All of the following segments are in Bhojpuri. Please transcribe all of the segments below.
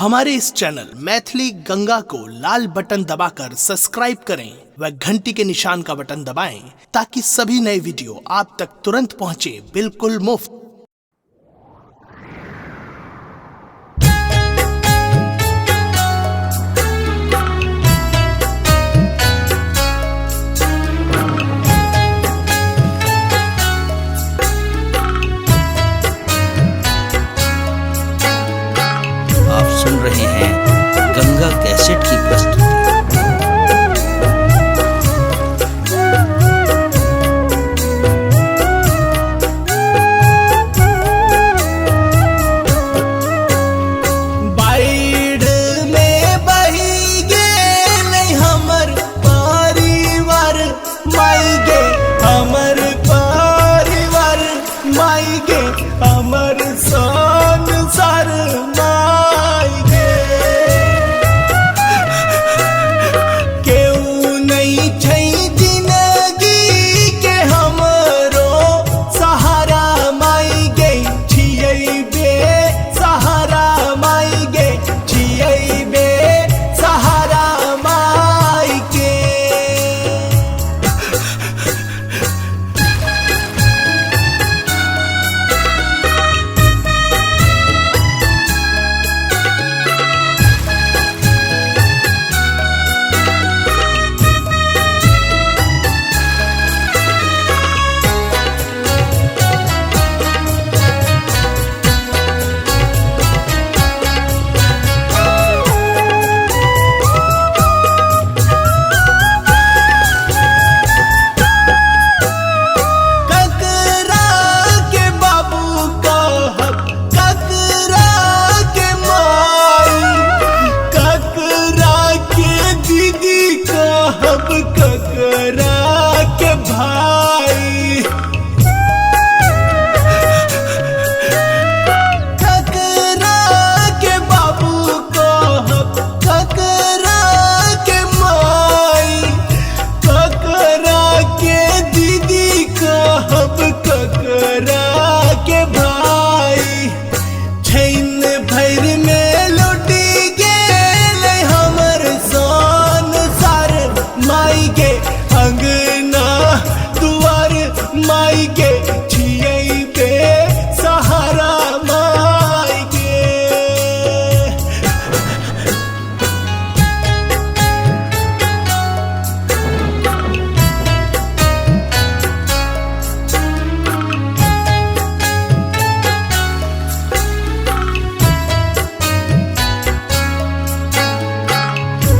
हमारे इस चैनल मैथिली गंगा को लाल बटन दबाकर सब्सक्राइब करें व घंटी के निशान का बटन दबाएं ताकि सभी नए वीडियो आप तक तुरंत पहुंचे बिल्कुल मुफ्त। आप सुन रहे हैं गंगा कैसेट की प्रस्तुति। बाढ़ में बही गेल हमर परिवार माई गे, हमर परिवार माई गे, हमर संसार माई गे। केहू नहीं छै जिंदगी के हमरो सहारा माई गे, छियै बे सहारा माई गे, छियै बे सहारा माई के। ककरा के बाबू कहब, ककरा के माई, ककरा के दीदी कहब, ककरा के भाई। ककरा के बाबू कहब, ककरा के माई, ककरा के दीदी कहब, ककरा के भाई। छइन भर में लुटी गेल हमर संसार माई गे, अंगना दुआर माई गे, छियै बे सहारा माई गे।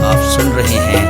आप सुन रहे हैं